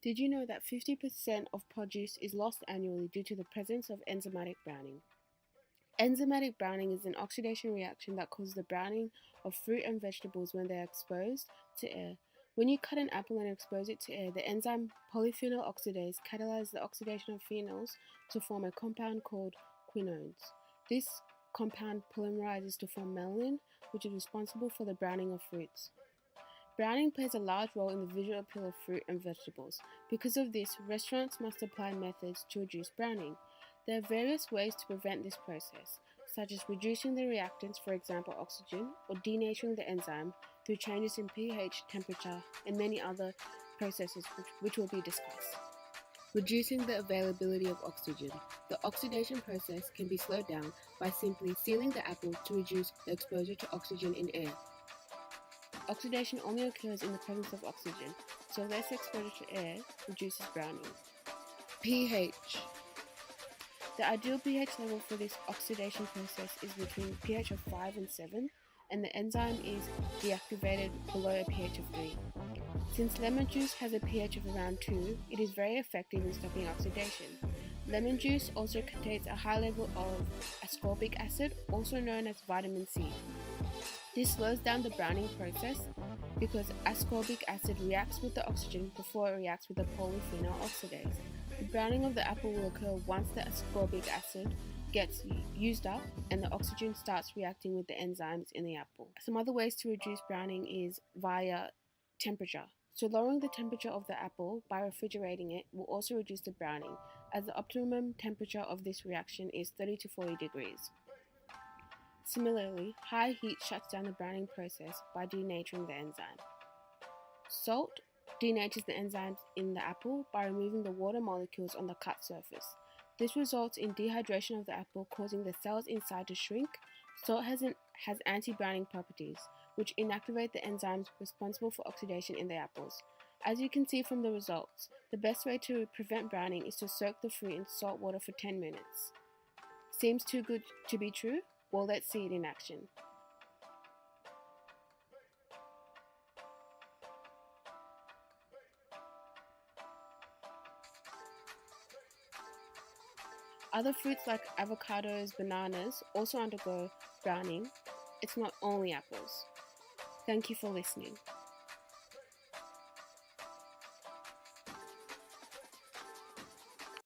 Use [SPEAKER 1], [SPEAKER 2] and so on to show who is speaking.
[SPEAKER 1] Did you know that 50% of produce is lost annually due to the presence of enzymatic browning? Enzymatic browning is an oxidation reaction that causes the browning of fruit and vegetables when they are exposed to air. When you cut an apple and expose it to air, the enzyme polyphenol oxidase catalyzes the oxidation of phenols to form a compound called quinones. This compound polymerizes to form melanin, which is responsible for the browning of fruits. Browning plays a large role in the visual appeal of fruit and vegetables. Because of this, restaurants must apply methods to reduce browning. There are various ways to prevent this process, such as reducing the reactants, for example oxygen, or denaturing the enzyme through changes in pH, temperature, and many other processes which will be discussed. Reducing the availability of oxygen. The oxidation process can be slowed down by simply sealing the apple to reduce the exposure to oxygen in air. Oxidation only occurs in the presence of oxygen, so less exposure to air reduces browning. pH. The ideal pH level for this oxidation process is between pH of 5 and 7, and the enzyme is deactivated below a pH of 3. Since lemon juice has a pH of around 2, it is very effective in stopping oxidation. Lemon juice also contains a high level of ascorbic acid, also known as vitamin C. This slows down the browning process because ascorbic acid reacts with the oxygen before it reacts with the polyphenol oxidase. The browning of the apple will occur once the ascorbic acid gets used up and the oxygen starts reacting with the enzymes in the apple. Some other ways to reduce browning is via temperature. So lowering the temperature of the apple by refrigerating it will also reduce the browning, as the optimum temperature of this reaction is 30 to 40 degrees. Similarly, high heat shuts down the browning process by denaturing the enzyme. Salt denatures the enzymes in the apple by removing the water molecules on the cut surface. This results in dehydration of the apple, causing the cells inside to shrink. Salt has anti-browning properties, which inactivate the enzymes responsible for oxidation in the apples. As you can see from the results, the best way to prevent browning is to soak the fruit in salt water for 10 minutes. Seems too good to be true? Well, let's see it in action. Other fruits like avocados, bananas also undergo browning. It's not only apples. Thank you for listening.